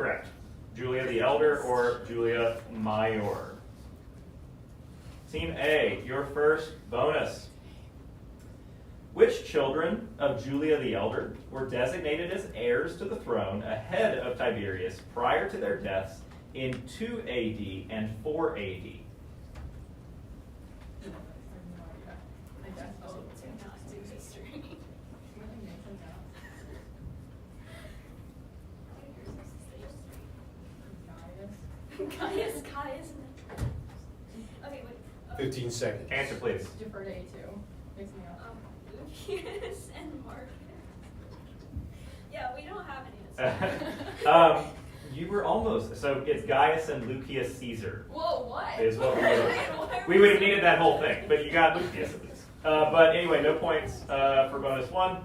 correct. Julia the Elder or Julia Mayor. Team A, your first bonus. Which children of Julia the Elder were designated as heirs to the throne ahead of Tiberius prior to their deaths in 2 AD and 4 AD? Caius. Okay, wait. 15 seconds. Answer, please. Defer to A2. Mix me up. Lucius and Marcus. Yeah, we don't have any. You were almost. So it's Gaius and Lucius Caesar. Whoa, what? Is what we would have needed that whole thing, but you got Lucius at least. But anyway, no points for bonus 1.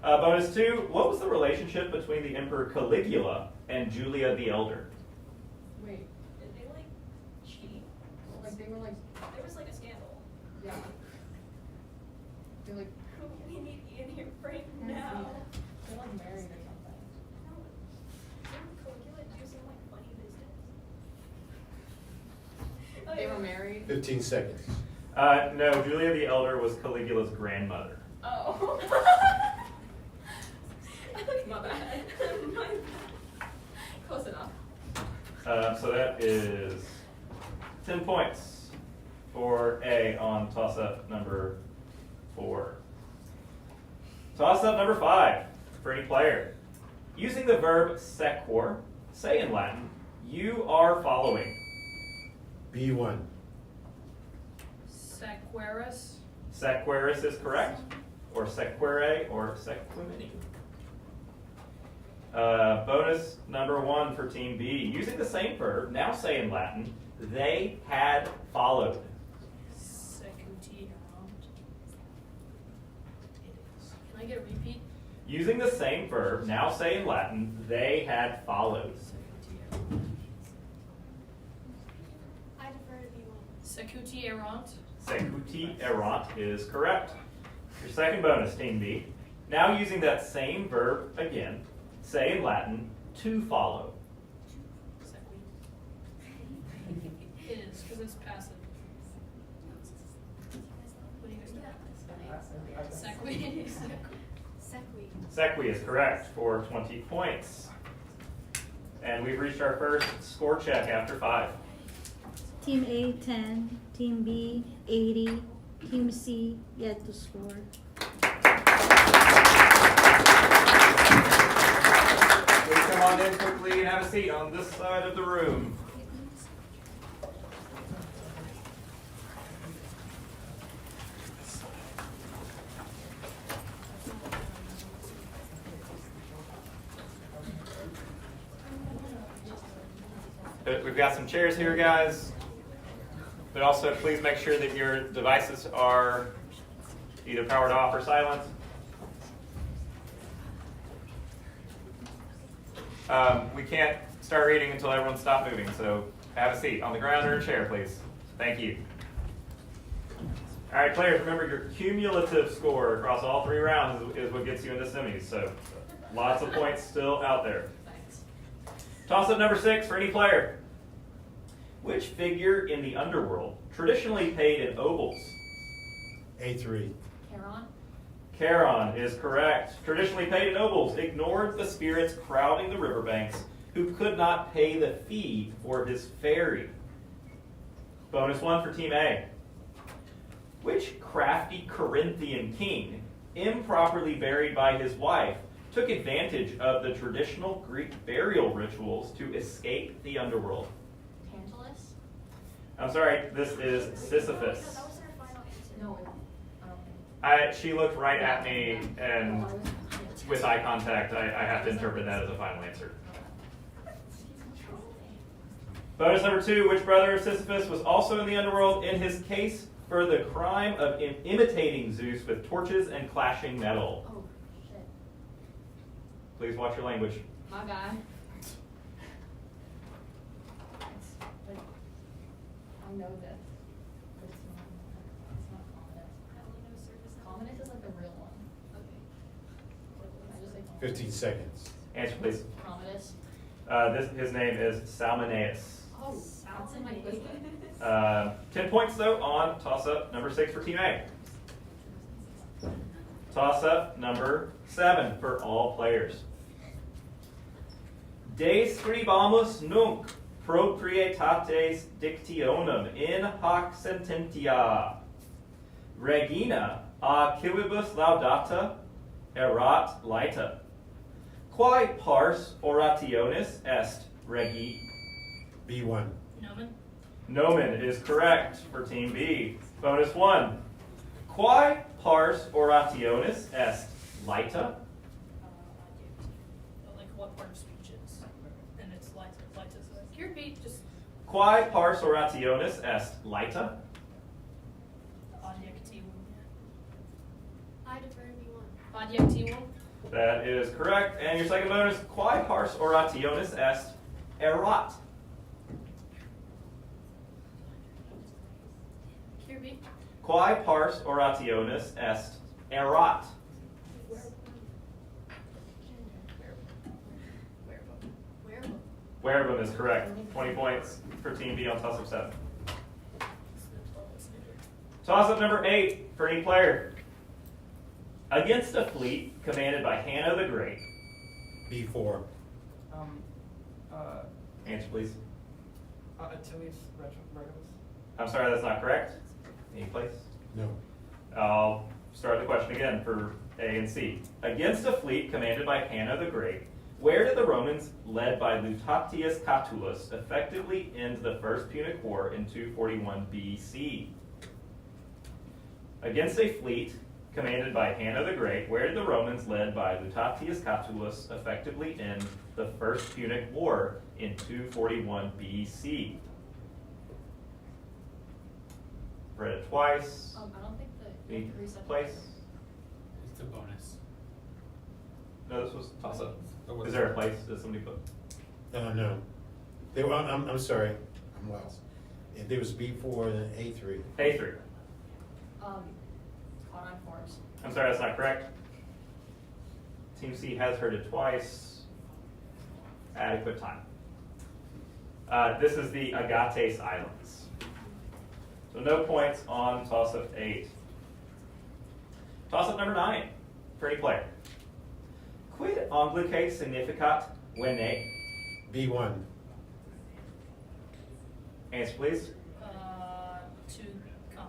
Bonus 2, what was the relationship between the Emperor Caligula and Julia the Elder? Wait, Did they cheat? like they were like, There was a scandal. yeah. They're like, We need Ian here right now. they're like married or something. No. Didn't Caligula do some funny business? They were married. 15 seconds. No, Julia the Elder was Caligula's grandmother. Oh. My bad. My bad. Close enough. So that is 10 points for A on toss-up number 4. Toss-up number 5 for any player. Using the verb sequor, say in Latin, you are following. B1. Sequeris. Sequeris is correct, or sequere, or sequimini. Bonus number 1 for Team B. Using the same verb, now say in Latin, they had followed. Secuti. Can I get a repeat? Using the same verb, now say in Latin, they had followed. I defer to B1. Secuti errant. Secuti errant is correct. Your second bonus, Team B. Now using that same verb again, say in Latin, to follow. It is, because it's passive. What do you guys think? Sequi. Sequi. Sequi is correct for 20 points. And we've reached our first score check after 5. Team A 10, Team B 80, Team C yet to score. Please come on in quickly and have a seat on this side of the room. We've got some chairs here, guys. But also, please make sure that your devices are either powered off or silent. We can't start reading until everyone stops moving, so have a seat on the ground or a chair, please. Thank you. All right, players, remember your cumulative score across all 3 rounds is what gets you into semis, so lots of points still out there. Toss-up number 6 for any player. Which figure in the underworld traditionally paid in obols? A3. Charon. Charon is correct. Traditionally paid in obols, ignored the spirits crowding the riverbanks who could not pay the fee for his ferry. Bonus 1 for Team A. Which crafty Corinthian king, improperly buried by his wife, took advantage of the traditional Greek burial rituals to escape the underworld? Tantalus. I'm sorry, this is No, Sisyphus. that was her final answer. No, I don't think. She looked right at me, and with eye contact, I have to interpret that as a final answer. Bonus number 2, which brother of Sisyphus was also in the underworld in his case for the crime of imitating Zeus with torches and clashing metal? Oh, shit. Please watch your language. My bad. I know this, but it's not Commodus. I only know surface. Commodus is like the real one. Okay. I just say Commodus. 15 seconds. Answer, please. Commodus. His name is Salmoneus. Oh, that's in my book. 10 points though on toss-up number 6 for Team A. Toss-up number 7 for all players. De scribamus nunc proprietates dictionem in hoc sententia. Regina a civibus laudata erat laeta. Quae pars orationis est regi? B1. Nomen? Nomen is correct for Team B. Bonus 1. Quae pars orationis est laeta? Like what part of speech is, and it's like so. Can you repeat just Quae pars orationis est laeta? adjectivum? I defer to B1. Adjectivum? That is correct. And your second bonus, quae pars orationis est erat? Can you repeat? Quae pars orationis est erat? Whereabouts is correct. 20 points for Team B on toss-up 7. Toss-up number 8 for any player. Against a fleet commanded by Hannah the Great. B4. Answer, please. Achilles Regimus. I'm sorry, that's not correct. Any place? No. I'll start the question again for A and C. Against a fleet commanded by Hannah the Great, where did the Romans, led by Lutatius Catulus, effectively end the First Punic War in 241 BC? Against a fleet commanded by Hannah the Great, where did the Romans, led by Lutatius Catulus, effectively end the First Punic War in 241 BC? Read it twice. I don't think the Any reset. place? It's a bonus. No, this was toss-up. Oh, was Is it? there a place that somebody put? No. They were, I'm sorry. I'm lost. There was B4 and then A3. A3. Caught on forms. I'm sorry, that's not correct. Team C has heard it twice. Adequate time. This is the Agates Islands. So no points on toss-up 8. Toss-up number 9 for any player. Quid Anglicae significat vene? B1. Answer, please. To come.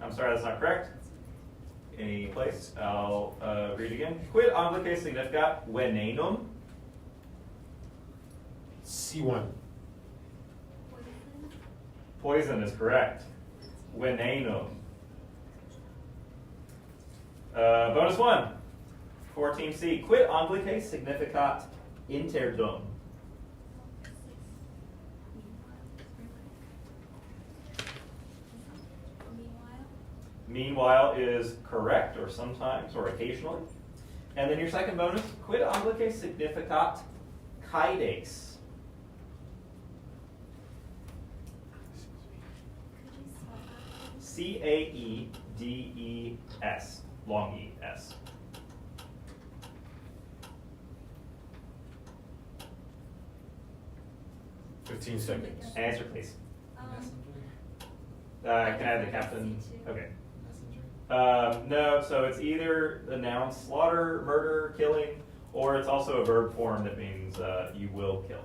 I'm sorry, that's not correct. Any place? I'll read again. Quid Anglicae significat venenum? C1. Poison is correct. Venenum. Bonus 1 for Team C. Quid Anglicae significat interdum? Meanwhile is correct, or sometimes, or occasionally. And then your second bonus, quid Anglicae significat caedes? Caedes, long E, S. Fifteen seconds. Answer, please. Messenger. Can I have the captain? Okay. Messenger. No, so it's either the noun slaughter, murder, killing, or it's also a verb form that means you will kill.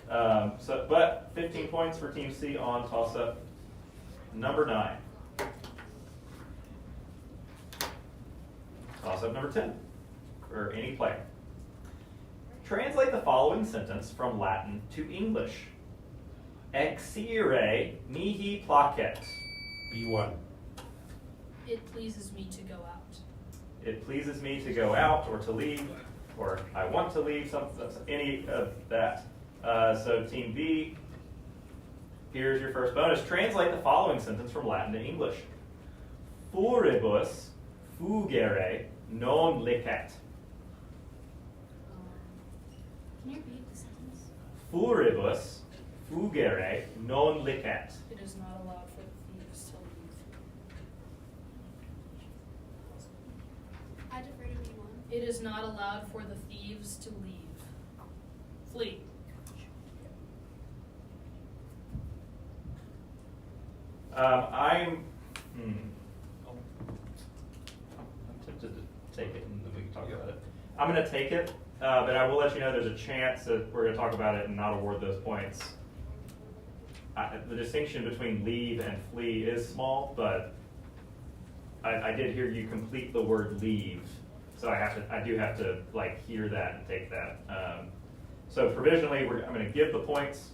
But 15 points for Team C on toss-up number 9. Toss-up number 10 for any player. Translate the following sentence from Latin to English. Exire mihi placet. B1. It pleases me to go out. It pleases me to go out or to leave, or I want to leave, any of that. So Team B, here's your first bonus. Translate the following sentence from Latin to English. Furibus fugere non licet. Can you repeat the sentence? Furibus fugere non licet. It is not allowed for the thieves to leave. I defer to B1. It is not allowed for the thieves to leave. Flee. I'm tempted to take it and then we can talk about it. I'm going to take it, but I will let you know there's a chance that we're going to talk about it and not award those points. The distinction between leave and flee is small, but I did hear you complete the word leave, so I do have to like hear that and take that. So provisionally, I'm going to give the points.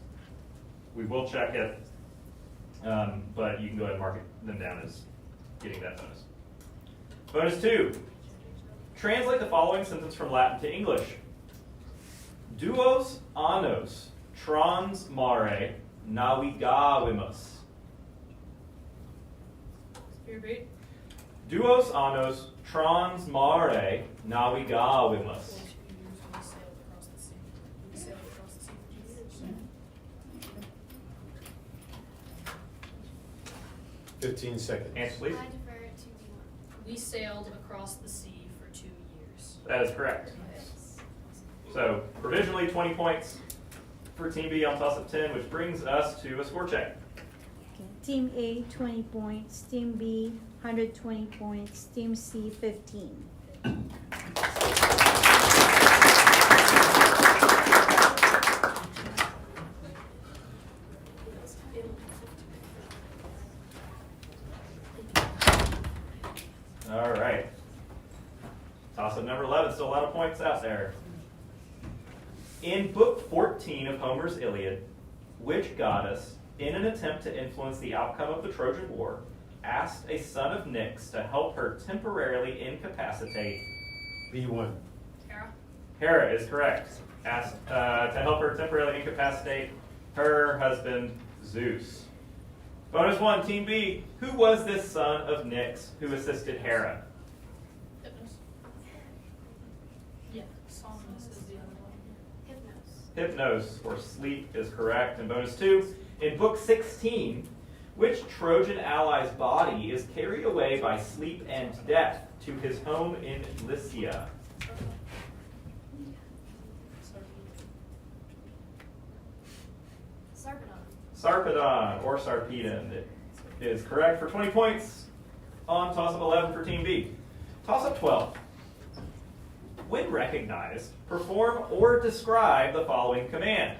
We will check it, but you can go ahead and mark them down as getting that bonus. Bonus 2. Translate the following sentence from Latin to English. Duos annos trans mare navigavimus. Can you repeat? Duos annos trans mare navigavimus. 15 seconds. Answer, please. I defer it to D1. We sailed across the sea for 2 years. That is correct. So provisionally 20 points for Team B on toss of 10, which brings us to a score check. Okay. Team A, 20 points. Team B, 120 points. Team C, 15. All right. Toss up number 11, still a lot of points out there. In Book 14 of Homer's Iliad, which goddess, in an attempt to influence the outcome of the Trojan War, asked a son of Nyx to help her temporarily incapacitate? B1. Kara? Hera is correct. Asked to help her temporarily incapacitate her husband, Zeus. Bonus 1, Team B. Who was this son of Nyx who assisted Hera? Hypnos? Yeah, Somnus is the other one. Hypnos. Hypnos, or sleep, is correct. And bonus 2, in Book 16, which Trojan ally's body is carried away by sleep and death to his home in Lycia? Sarpedon. Sarpedon, or Sarpedon, is correct for 20 points on toss-up 11 for Team B. Toss-up 12. When recognized, perform or describe the following command.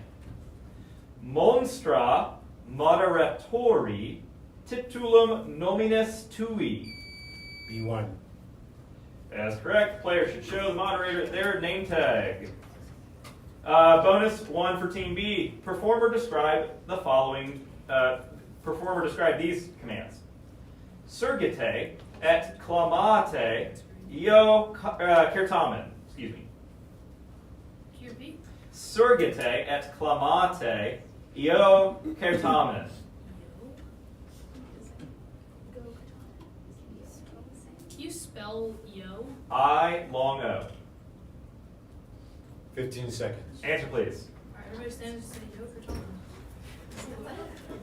Monstra moderatori titulum nominis tui. B1. That's correct. Player should show the moderator their name tag. Bonus 1 for Team B. Perform or describe the following. Perform or describe these commands. Surgite et clamate io certamen. Excuse me. Can you repeat? Surgite et clamate io certamen. Can you spell yo? I long O. 15 seconds. Answer, please. Alright, everybody stand and say yo Kertomen.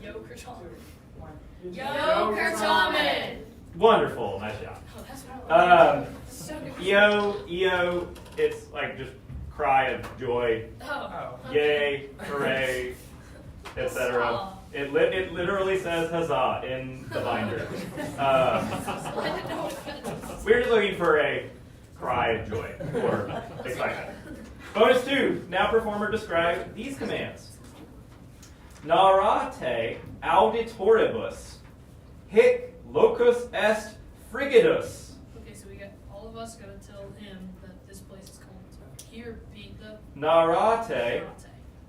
Yo Kertomen. Yo Kertomen! Wonderful. Nice job. Oh, that's what I like. So good. EO, it's like just cry of joy, Oh. yay, hooray, etc. Huzzah. It literally says huzzah in the binder. I didn't know what that was. We're just looking for a cry of joy or excitement. Bonus 2. Now perform or describe these commands. Narrate auditoribus hic locus est frigidus. Okay, so we got all of us gotta tell him that this place is cold. So here, beat the Narrate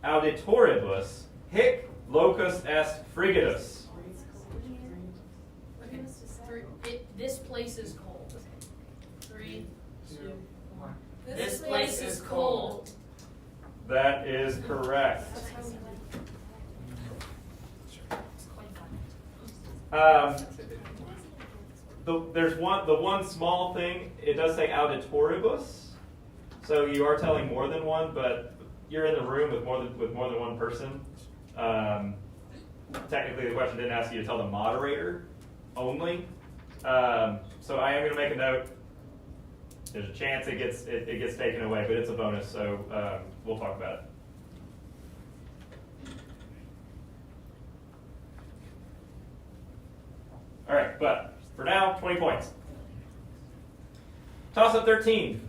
auditoribus hic locus est frigidus. Okay, this place is cold. 3, 2, 1. This place is cold. That is correct. There's the one small thing. It does say auditoribus, so you are telling more than one, but you're in the room with more than one person. Technically, the question didn't ask you to tell the moderator only. So I am going to make a note. There's a chance it gets taken away, but it's a bonus, so we'll talk about it. All right, but for now, 20 points. Toss up 13.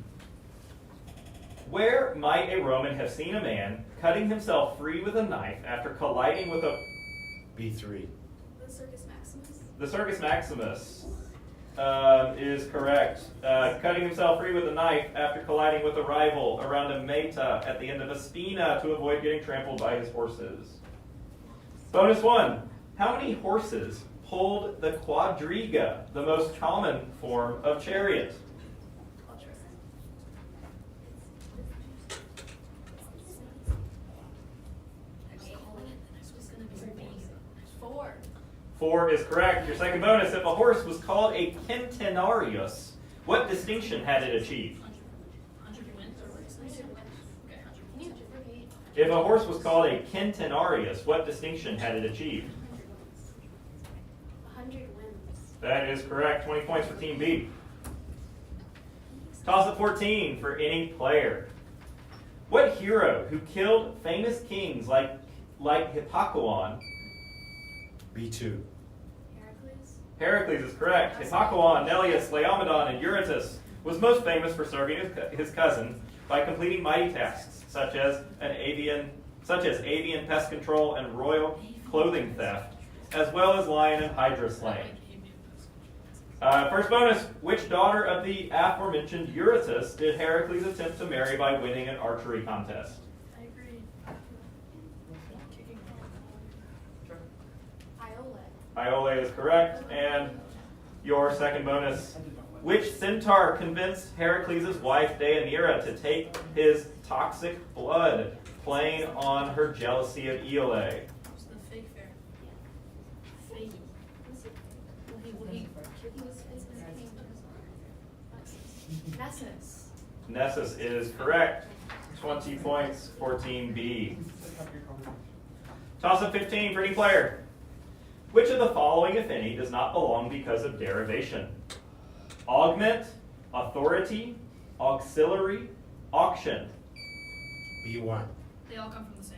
Where might a Roman have seen a man cutting himself free with a knife after colliding with a... B3. The Circus Maximus. The Circus Maximus is correct. Cutting himself free with a knife after colliding with a rival around a meta at the end of a spina to avoid getting trampled by his horses. Bonus 1. How many horses pulled the quadriga, the most common form of chariot? Four. 4 is correct. Your second bonus. If a horse was called a centenarius, what distinction had it achieved? 100 wins or what is this? Okay, 100 Can you repeat? If a horse was called a centenarius, what distinction had it achieved? 100 wins. That is correct. 20 points for Team B. Toss up 14 for any player. What hero who killed famous kings like Hippocoon? B2. Heracles. Heracles is correct. Hippocoon, Neleus, Laomedon, and Eurytus was most famous for serving his cousin by completing mighty tasks such as avian pest control and royal clothing theft, as well as lion and hydra slaying. First bonus: which daughter of the aforementioned Eurytus did Heracles attempt to marry by winning an archery contest? I agree. Iole. Iole is correct. And your second bonus: which centaur convinced Heracles' wife Deianira to take his toxic blood, playing on her jealousy of Iole? It was the fake fair. Fake. He was his name. Nessus. Nessus is correct. 20 points for Team B. Toss up 15 for any player. Which of the following, if any, does not belong because of derivation? Augment, authority, auxiliary, auction. B1. They all come from the same.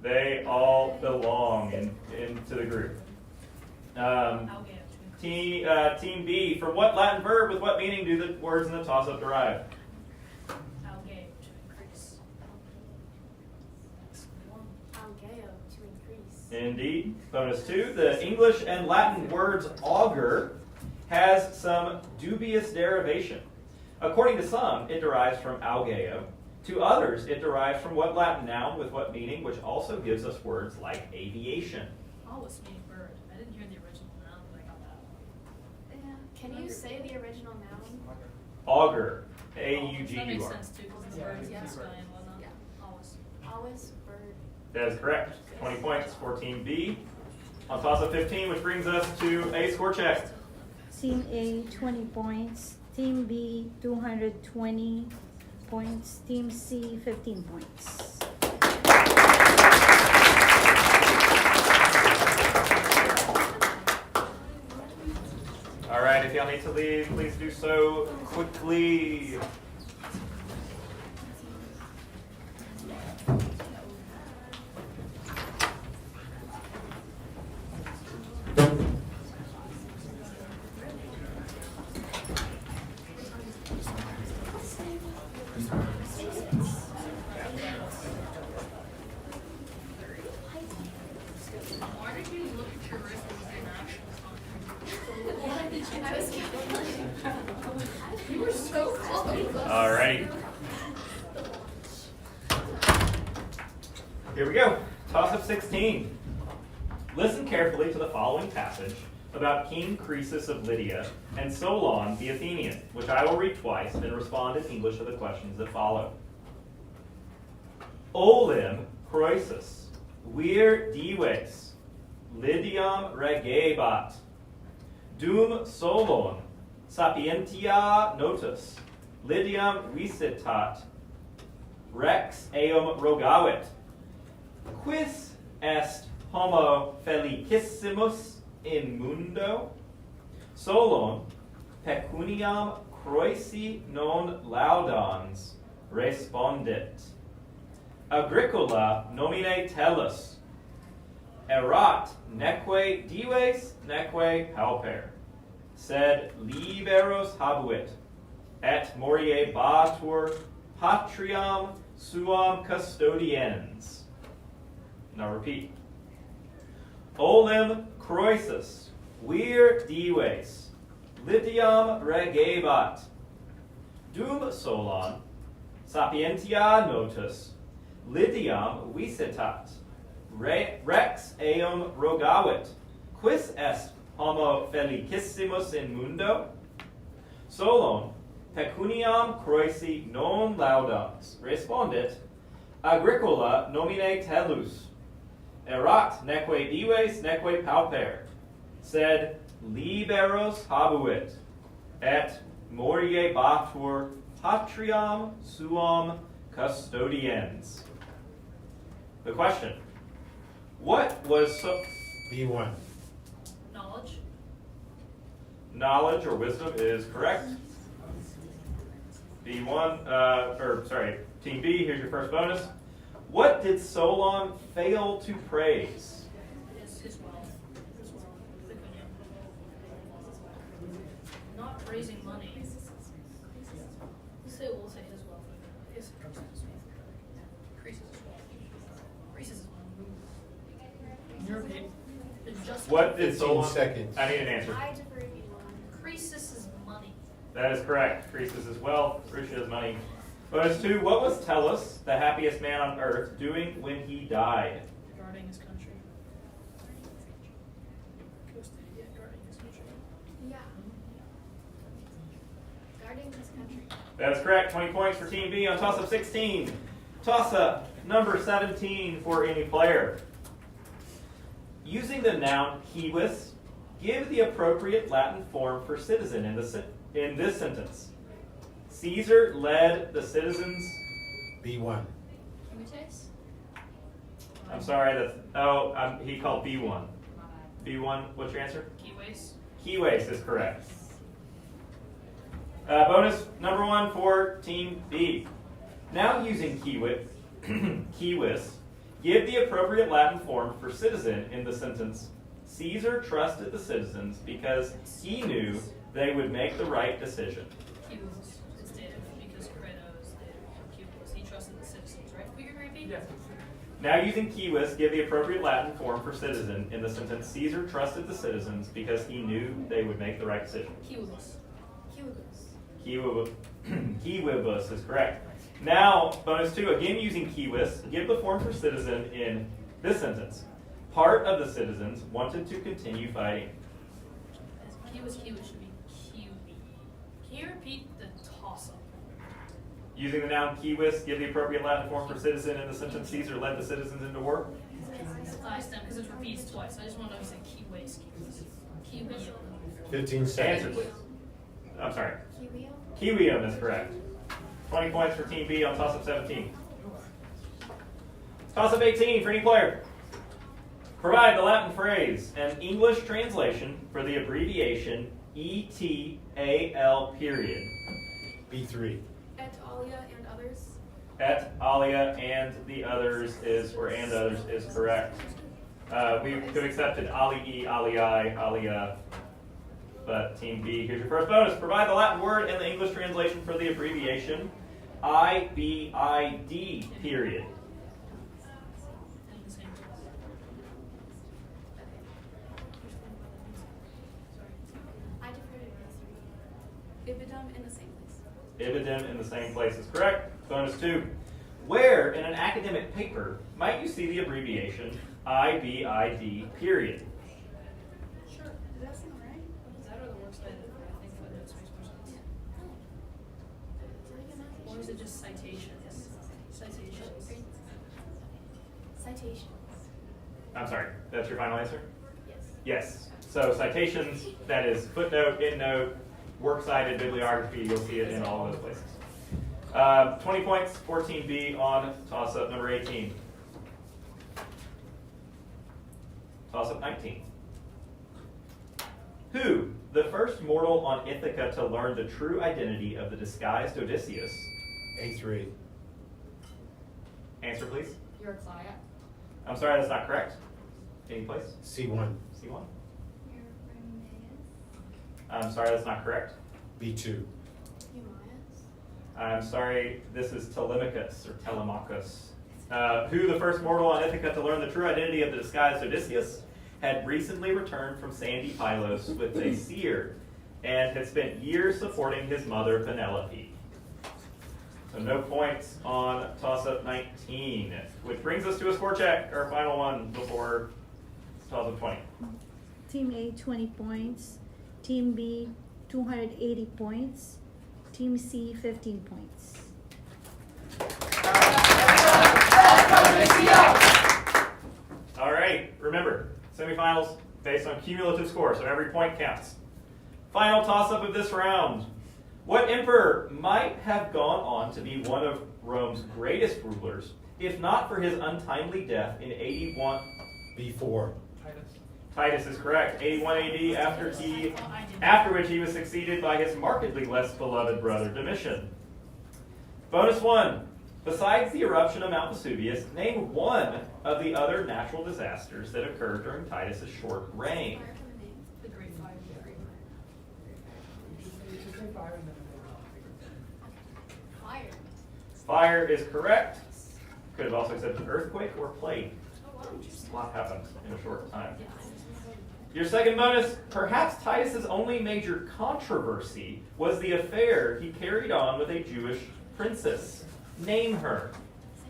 They all belong into the group. Algae. Team B, from what Latin verb with what meaning do the words in the toss-up derive? Algae, to increase. Algeo, to increase. Indeed. Bonus 2, the English and Latin words augur has some dubious derivation. According to some, it derives from algeo. To others, it derives from what Latin noun with what meaning, which also gives us words like aviation. Always meaning bird. I didn't hear the original noun, but I got that one. Yeah. Can you say the original noun? Augur, That A-U-G-U-R. makes sense too, because it's Yeah, birds in yeah. the sky and whatnot. Yeah. Always. Always bird. That is correct. 20 points for Team B. On toss-up 15, which brings us to a score check. Team A, 20 points. Team B, 220 points. Team C, 15 points. All right, if y'all need to leave, please do so quickly. Why did you look at your wrist and say an actual I was You were so close. All right. Here we go. Toss-up 16. Listen carefully to the following passage about King Croesus of Lydia and Solon the Athenian, which I will read twice and respond in English to the questions that follow. Olim Croesus, vir dives, Lydiam regebat, dum Solon, sapientia notus, Lydiam visitat, rex eum rogavit, quis est homo felicissimus in mundo? Solon pecuniam Croesi non laudans respondit. Agricola nomine tellus, erat neque dives neque pauper. sed liberos habuit, et moriebatur patriam suam custodiens. Now repeat. Olim croesus, vir dives, litiam regebat, dum solon, sapientia notus, litiam visitat, rex eum rogavit, quis est homo felicissimus in mundo? Solon, pecuniam croesi non laudans, respondit, agricola nomine telus, erat neque dives neque pauper, sed liberos habuit, et moriebatur patriam suam custodiens. The question, what was B1. Knowledge. knowledge or wisdom is correct. Team B, here's your first bonus. What did Solon fail to praise? His wealth. Not raising money. We'll say his wealth. His increases his wealth. Increases his wealth. Your repeat. What did 15 Solon? seconds. I need an answer. I defer to B1. Increases his money. That is correct. Increases his wealth, increases his money. Bonus 2. What was Tellus, the happiest man on earth, doing when he died? Guarding his country. Guarding his country. Yeah. Guarding his country. That is correct. 20 points for Team B on toss-up 16. Toss-up number 17 for any player. Using the noun civis, give the appropriate Latin form for citizen in this sentence. Caesar led the citizens. B1. Cumites? I'm sorry, he called B1. B1, what's your answer? Keyways. Keyways is correct. Bonus number 1 for Team B. Now using kiwis, give the appropriate Latin form for citizen in the sentence. Caesar trusted the citizens because he knew they would make the right decision. Keyways. It's dative because credo is dative. Keyways. He trusted the citizens, right? Could you repeat? Yes. Now using kiwis, give the appropriate Latin form for citizen in the sentence. Caesar trusted the citizens because he knew they would make the right decision. Keyways. Kiwibus is correct. Now, bonus 2, again using kiwis, give the form for citizen in this sentence. Part of the citizens wanted to continue fighting. Keyways should be QB. Can you repeat the toss-up? Using the noun kiwis, give the appropriate Latin form for citizen in the sentence. Caesar led the citizens into war. I stem because it repeats twice. I just want to know if you say keyways. Kiwi. 15 Answer, seconds. please. I'm sorry. Kiwio? Kiwium is correct. 20 points for Team B on toss-up 17. Toss-up 18 for any player. Provide the Latin phrase and English translation for the abbreviation ETAL period. B3. Et alia and others? Et alia and the others is, or and others is correct. We could have accepted alii, alii, alia, but Team B, here's your first bonus. Provide the Latin word and the English translation for the abbreviation IBID period. In the same place. I defer to B3. Ibidum in the same place. Ibidem in the same place is correct. Bonus 2. Where in an academic paper might you see the abbreviation IBID period? Sure. Does that sound right? Is that or the works cited? I think footnotes makes more sense. Or is it just citations? Citations. Citations. I'm sorry, that's your final answer? Yes. Yes. So citations, that is footnote, endnote, works cited, bibliography, you'll see it in all of those places. 20 points, 14B on toss-up number 18. Toss-up 19. Who, the first mortal on Ithaca to learn the true identity of the disguised Odysseus? A3. Answer, please. Euryclea. I'm sorry, that's not correct. Any place? C1. C1. I'm sorry, that's not correct. B2. I'm sorry, this is Telemachus or Telemachus, who, the first mortal on Ithaca to learn the true identity of the disguised Odysseus, had recently returned from sandy Pylos with a seer and had spent years supporting his mother Penelope. So no points on toss-up 19, which brings us to a score check, our final one before toss-up 20. Team A 20 points, Team B 280 points, Team C 15 points. All right, remember, semifinals based on cumulative score, so every point counts. Final toss-up of this round. What emperor might have gone on to be one of Rome's greatest rulers, if not for his untimely death in 81? B4. Titus. Titus is correct. 81 AD, after which he was succeeded by his markedly less beloved brother Domitian. Bonus 1. Besides the eruption of Mount Vesuvius, name one of the other natural disasters that occurred during Titus's short reign. The Great Fire. You should say fire and then Fire. Fire is correct. Could have also said an earthquake or plague. Oh, wow. A lot happened in a short time. Your second bonus, perhaps Titus's only major controversy was the affair he carried on with a Jewish princess. Name her.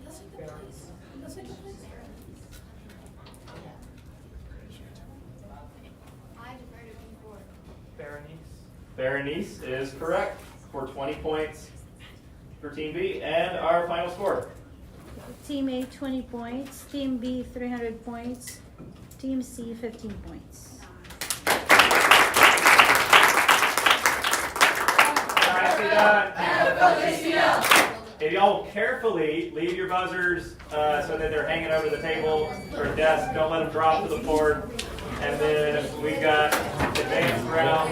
That's like the place. That's like the place. I deferred it before. Berenice. Berenice is correct for 20 points for Team B. And our final score. Team A 20 points, Team B 300 points, Team C 15 points. Nicely done. If y'all will carefully leave your buzzers so that they're hanging over the table or desk, don't let them drop to the floor. And then we've got advanced round.